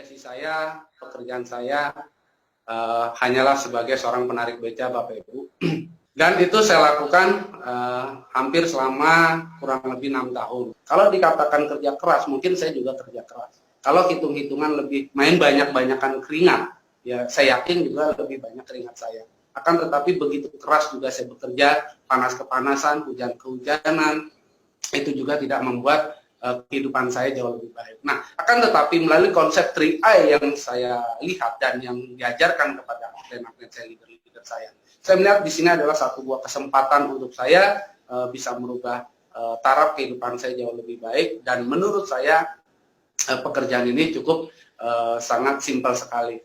Profesi saya, pekerjaan saya hanyalah sebagai seorang penarik beca, Bapak Ibu. Dan itu saya lakukan hampir selama kurang lebih 6 tahun. Kalau dikatakan kerja keras, mungkin saya juga kerja keras. Kalau hitung-hitungan lebih main banyak-banyakan keringat, ya saya yakin juga lebih banyak keringat saya. Akan tetapi begitu keras juga saya bekerja, panas kepanasan, hujan kehujanan, itu juga tidak membuat kehidupan saya jauh lebih baik. Nah, akan tetapi melalui konsep 3I yang saya lihat dan yang diajarkan kepada atlet-atlet saya, leader-leader saya melihat di sini adalah satu buah kesempatan untuk saya bisa merubah taraf kehidupan saya jauh lebih baik, dan menurut saya pekerjaan ini cukup sangat simpel sekali.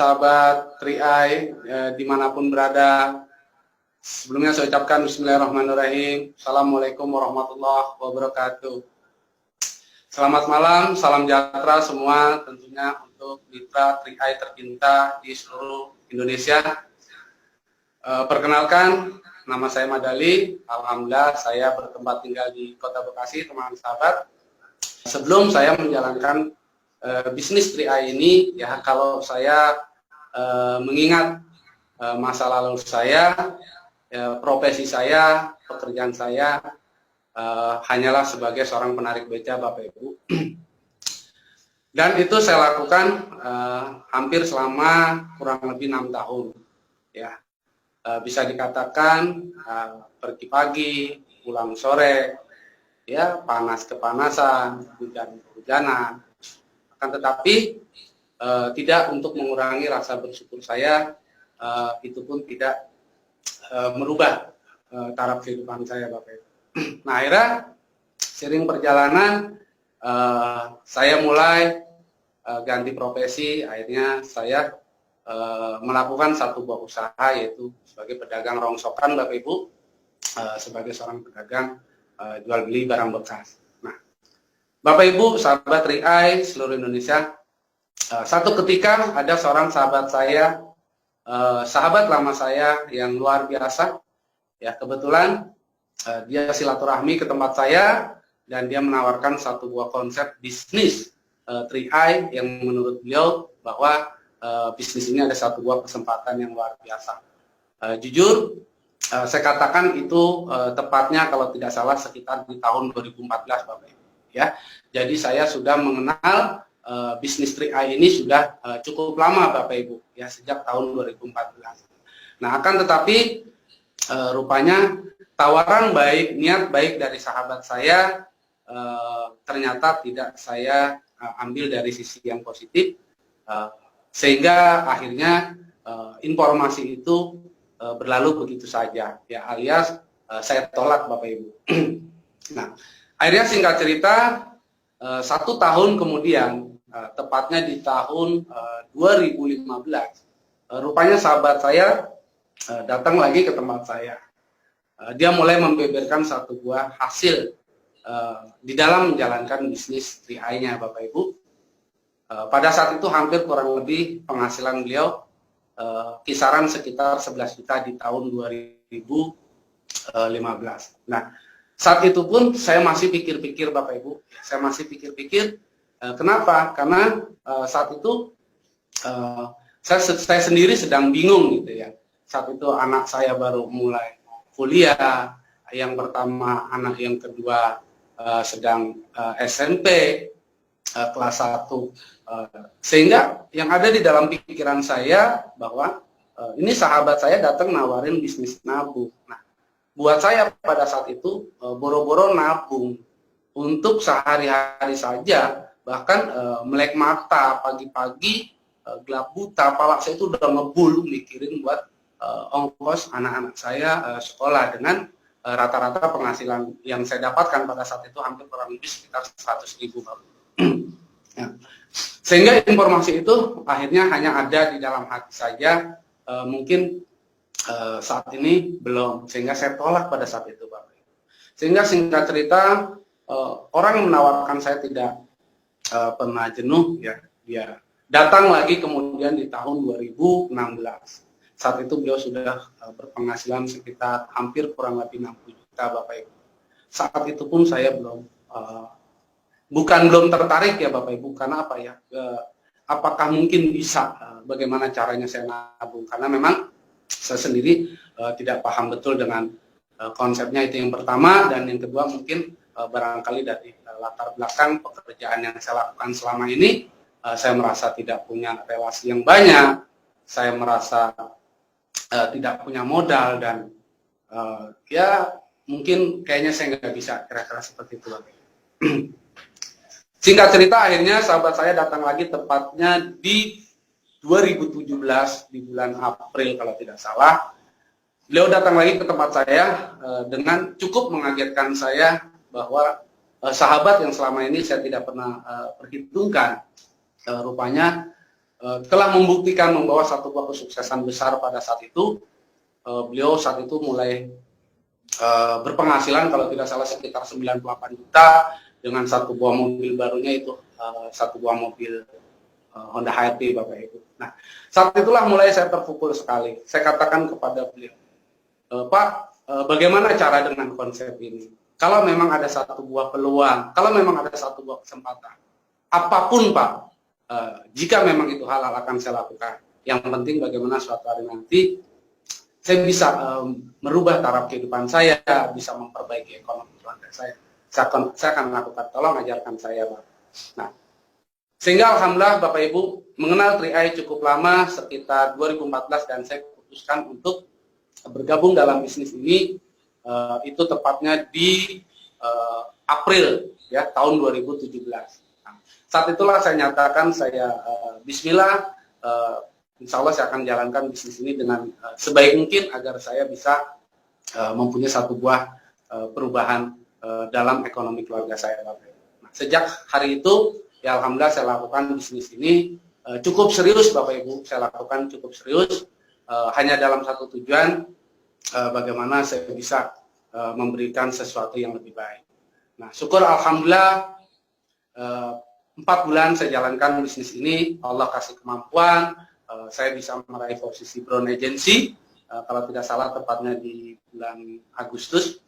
Sahabat 3I dimanapun berada, sebelumnya saya ucapkan Bismillahirrahmanirrahim. Assalamualaikum warahmatullahi wabarakatuh. Selamat malam, salam sejahtera semua tentunya untuk mitra 3I tercinta di seluruh Indonesia. Perkenalkan, nama saya Madali. Alhamdulillah saya bertempat tinggal di Kota Bekasi, teman sahabat. Sebelum saya menjalankan bisnis 3I ini, ya kalau saya mengingat masa lalu saya, profesi saya, pekerjaan saya hanyalah sebagai seorang penarik beca, Bapak Ibu. Dan itu saya lakukan hampir selama kurang lebih 6 tahun. Ya, bisa dikatakan pergi pagi, pulang sore, ya panas kepanasan, hujan kehujanan. Akan tetapi tidak untuk mengurangi rasa bersyukur saya, itu pun tidak merubah taraf kehidupan saya, Bapak Ibu. Nah, akhirnya sering perjalanan saya mulai ganti profesi. Akhirnya saya melakukan satu buah usaha, yaitu sebagai pedagang rongsokan, Bapak Ibu, sebagai seorang pedagang jual beli barang bekas. Nah, Bapak Ibu, sahabat 3I seluruh Indonesia, satu ketika ada seorang sahabat saya, sahabat lama saya yang luar biasa, ya kebetulan dia silaturahmi ke tempat saya dan dia menawarkan satu buah konsep bisnis 3I yang menurut beliau bahwa bisnis ini ada satu buah kesempatan yang luar biasa. Jujur, saya katakan itu tepatnya kalau tidak salah sekitar di tahun 2014, Bapak Ibu. Ya, jadi saya sudah mengenal bisnis 3I ini sudah cukup lama, Bapak Ibu, ya sejak tahun 2014. Nah, akan tetapi rupanya tawaran baik, niat baik dari sahabat saya ternyata tidak saya ambil dari sisi yang positif, sehingga akhirnya informasi itu berlalu begitu saja, ya alias saya tolak, Bapak Ibu. Nah, akhirnya singkat cerita 1 tahun kemudian, tepatnya di tahun 2015, rupanya sahabat saya datang lagi ke tempat saya. Dia mulai membeberkan satu buah hasil di dalam menjalankan bisnis 3I-nya, Bapak Ibu. Pada saat itu hampir kurang lebih penghasilan beliau kisaran sekitar 11 juta di tahun 2015. Nah, saat itu pun saya masih pikir-pikir, Bapak Ibu. Saya masih pikir-pikir. Kenapa? Karena saat itu saya sendiri sedang bingung gitu ya. Saat itu anak saya baru mulai kuliah, yang pertama, anak yang kedua sedang SMP kelas 1. Sehingga yang ada di dalam pikiran saya bahwa ini sahabat saya datang nawarin bisnis nabung. Nah, buat saya pada saat itu boro-boro nabung untuk sehari-hari saja, bahkan melek mata pagi-pagi, gelap buta, kepala saya itu udah ngebul mikirin buat ongkos anak-anak saya sekolah dengan rata-rata penghasilan yang saya dapatkan pada saat itu hampir kurang lebih sekitar 100.000. Ya. Sehingga informasi itu akhirnya hanya ada di dalam hati saja, mungkin saat ini belum, sehingga saya tolak pada saat itu, Bapak. Sehingga singkat cerita, orang yang menawarkan saya tidak pernah jenuh, ya dia datang lagi kemudian di tahun 2016. Saat itu beliau sudah berpenghasilan sekitar hampir kurang lebih 60 juta Bapak Ibu. Saat itu pun saya belum tertarik ya Bapak Ibu, karena apa ya, apakah mungkin bisa, bagaimana caranya saya nabung, karena memang saya sendiri tidak paham betul dengan konsepnya, itu yang pertama. Dan yang kedua mungkin barangkali dari latar belakang pekerjaan yang saya lakukan selama ini, saya merasa tidak punya relasi yang banyak, saya merasa tidak punya modal, dan ya mungkin kayaknya saya nggak bisa, kira-kira seperti itu. Singkat cerita, akhirnya sahabat saya datang lagi tepatnya di 2017 di bulan April kalau tidak salah. Beliau datang lagi ke tempat saya dengan cukup mengagetkan saya, bahwa sahabat yang selama ini saya tidak pernah perhitungkan, rupanya telah membuktikan membawa satu buah kesuksesan besar pada saat itu. Beliau saat itu mulai berpenghasilan kalau tidak salah sekitar 98 juta dengan satu buah mobil barunya, itu satu buah mobil Honda HRV Bapak Ibu. Nah, saat itulah mulai saya terpukul sekali. Saya katakan kepada beliau, Pak, bagaimana cara dengan konsep ini? Kalau memang ada satu buah peluang, kalau memang ada satu buah kesempatan, apapun Pak, jika memang itu halal akan saya lakukan. Yang penting bagaimana suatu hari nanti saya bisa merubah taraf kehidupan saya, bisa memperbaiki ekonomi keluarga saya. Saya akan lakukan, tolong ajarkan saya Pak. Nah, sehingga alhamdulillah Bapak Ibu mengenal 3i cukup lama, sekitar 2014, dan saya putuskan untuk bergabung dalam bisnis ini. Itu tepatnya di April ya tahun 2017. Nah, saat itulah saya nyatakan, saya Bismillah, insya Allah saya akan jalankan bisnis ini dengan sebaik mungkin agar saya bisa mempunyai satu buah perubahan dalam ekonomi keluarga saya. Nah, sejak hari itu ya alhamdulillah saya lakukan bisnis ini cukup serius Bapak Ibu. Saya lakukan cukup serius, hanya dalam satu tujuan, bagaimana saya bisa memberikan sesuatu yang lebih baik. Nah, syukur alhamdulillah 4 bulan saya jalankan bisnis ini, Allah kasih kemampuan, saya bisa meraih posisi Brown Agency, kalau tidak salah tepatnya di bulan Agustus,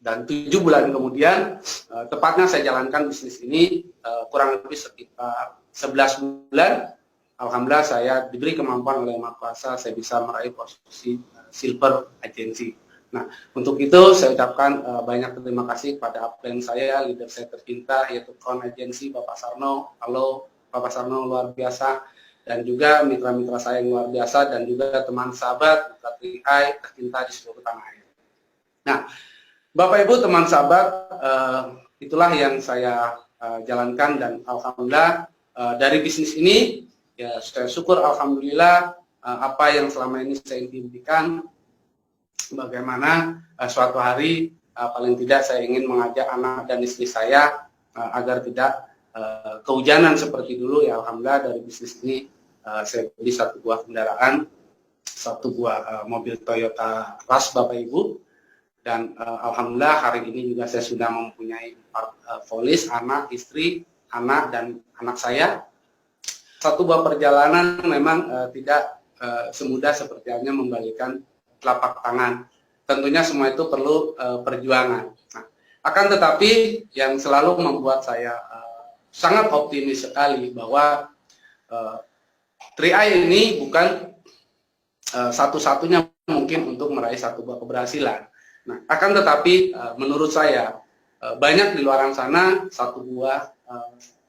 dan 7 bulan kemudian tepatnya saya jalankan bisnis ini kurang lebih sekitar 11 bulan. Alhamdulillah saya diberi kemampuan oleh Yang Maha Kuasa, saya bisa meraih posisi Silver Agency. Nah, untuk itu saya ucapkan banyak terima kasih kepada upline saya, leader saya tercinta, yaitu Crown Agency, Bapak Sarno. Halo, Bapak Sarno luar biasa. Dan juga mitra-mitra saya yang luar biasa, dan juga teman sahabat, mitra 3i tercinta di seluruh tanah air. Nah, Bapak Ibu, teman sahabat, itulah yang saya jalankan, dan alhamdulillah dari bisnis ini, ya saya syukur alhamdulillah apa yang selama ini saya impikan, bagaimana suatu hari paling tidak saya ingin mengajak anak dan istri saya agar tidak kehujanan seperti dulu. Ya alhamdulillah dari bisnis ini saya beli satu buah kendaraan, satu buah mobil Toyota Rush Bapak Ibu, dan alhamdulillah hari ini juga saya sudah mempunyai 4 volis, anak, istri, anak, dan anak saya. Satu buah perjalanan memang tidak semudah seperti hanya membalikan telapak tangan. Tentunya semua itu perlu perjuangan. Nah, akan tetapi yang selalu membuat saya sangat optimis sekali bahwa 3i ini bukan satu-satunya mungkin untuk meraih satu buah keberhasilan. Nah, akan tetapi menurut saya banyak di luar sana satu buah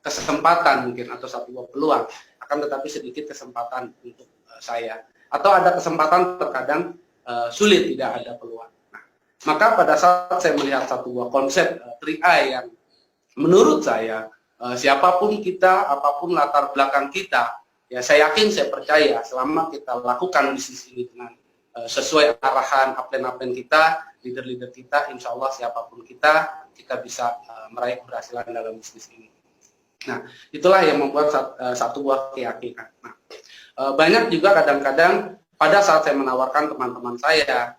kesempatan mungkin, atau satu buah peluang. Akan tetapi sedikit kesempatan untuk saya, atau ada kesempatan terkadang sulit, tidak ada peluang. Nah, maka pada saat saya melihat satu buah konsep 3i yang menurut saya siapapun kita, apapun latar belakang kita, ya saya yakin, saya percaya selama kita lakukan bisnis ini dengan sesuai arahan upline-upline kita, leader-leader kita, insya Allah siapapun kita bisa meraih keberhasilan dalam bisnis ini. Nah, itulah yang membuat satu buah keyakinan. Nah, banyak juga kadang-kadang pada saat saya menawarkan teman-teman saya,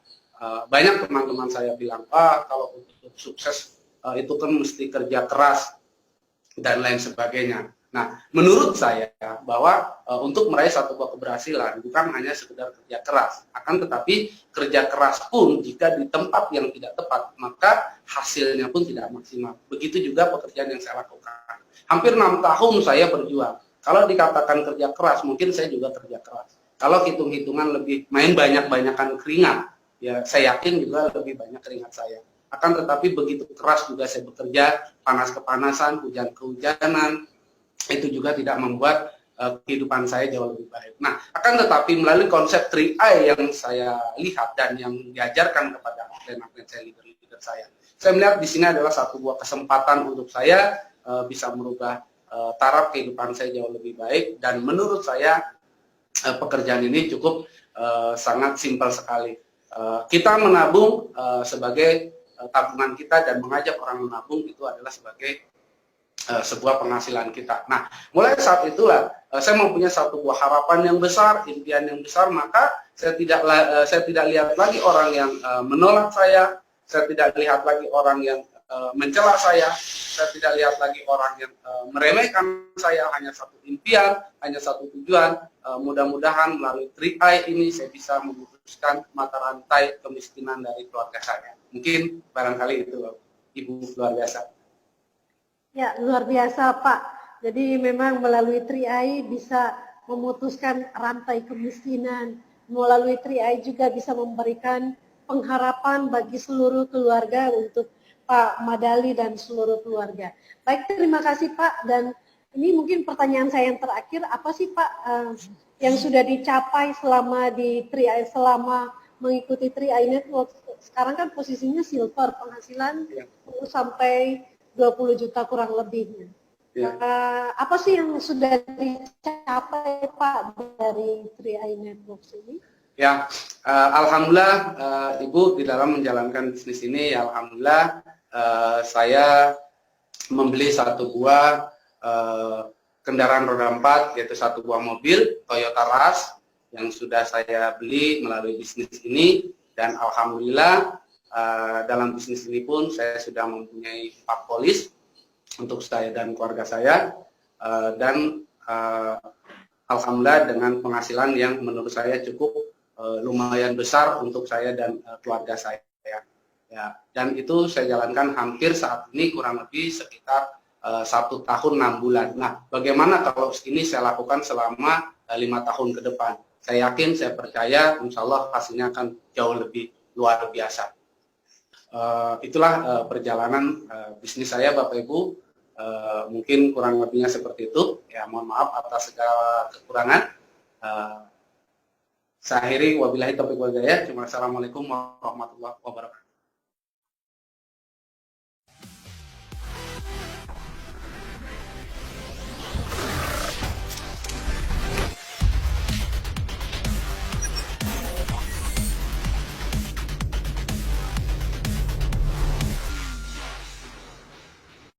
banyak teman-teman saya bilang, kalau untuk sukses itu kan mesti kerja keras dan lain sebagainya. Nah, menurut saya bahwa untuk meraih satu buah keberhasilan bukan hanya sekedar kerja keras, akan tetapi kerja keras pun jika di tempat yang tidak tepat, maka hasilnya pun tidak maksimal. Begitu juga pekerjaan yang saya lakukan. Hampir 6 tahun saya berjuang. Kalau dikatakan kerja keras, mungkin saya juga kerja keras. Kalau hitung-hitungan lebih main banyak-banyakan keringat, ya saya yakin juga lebih banyak keringat saya. Akan tetapi begitu keras juga saya bekerja, panas kepanasan, hujan kehujanan, itu juga tidak membuat kehidupan saya jauh lebih baik. Nah, akan tetapi melalui konsep 3I yang saya lihat dan yang diajarkan kepada atlet-atlet saya, leader-leader saya melihat di sini adalah satu buah kesempatan untuk saya bisa merubah taraf kehidupan saya jauh lebih baik, dan menurut saya pekerjaan ini cukup sangat simpel sekali. Kita menabung sebagai tabungan kita, dan mengajak orang menabung itu adalah sebagai sebuah penghasilan kita. Nah, mulai saat itulah saya mempunyai satu buah harapan yang besar, impian yang besar, maka saya tidak lihat lagi orang yang menolak saya tidak lihat lagi orang yang mencela saya tidak lihat lagi orang yang meremehkan saya. Hanya satu impian, hanya satu tujuan, mudah-mudahan melalui 3I ini saya bisa memutuskan mata rantai kemiskinan dari keluarga saya. Mungkin barangkali itu, Ibu, luar biasa. Ya, luar biasa Pak. Jadi memang melalui 3I bisa memutuskan rantai kemiskinan. Melalui 3I juga bisa memberikan pengharapan bagi seluruh keluarga untuk Pak Madali dan seluruh keluarga. Baik, terima kasih Pak. Dan ini mungkin pertanyaan saya yang terakhir, apa sih Pak yang sudah dicapai selama di 3I, selama mengikuti 3I Network? Sekarang kan posisinya silver, penghasilan sampai 20 juta kurang lebihnya. Ya. Apa sih yang sudah dicapai Pak dari 3I Network ini? Ya, alhamdulillah Ibu di dalam menjalankan bisnis ini, ya alhamdulillah saya membeli satu buah kendaraan roda 4, yaitu satu buah mobil Toyota Rush yang sudah saya beli melalui bisnis ini, dan alhamdulillah dalam bisnis ini pun saya sudah mempunyai 4 polis untuk saya dan keluarga saya, dan alhamdulillah dengan penghasilan yang menurut saya cukup lumayan besar untuk saya dan keluarga saya. Ya, dan itu saya jalankan hampir saat ini kurang lebih sekitar 1 tahun 6 bulan. Nah, bagaimana kalau ini saya lakukan selama 5 tahun ke depan? Saya yakin, saya percaya, insya Allah hasilnya akan jauh lebih luar biasa. Itulah perjalanan bisnis saya, Bapak Ibu. Mungkin kurang lebihnya seperti itu. Ya, mohon maaf atas segala kekurangan. Saya akhiri, wabillahi taufiq wal hidayah. Assalamualaikum warahmatullahi wabarakatuh.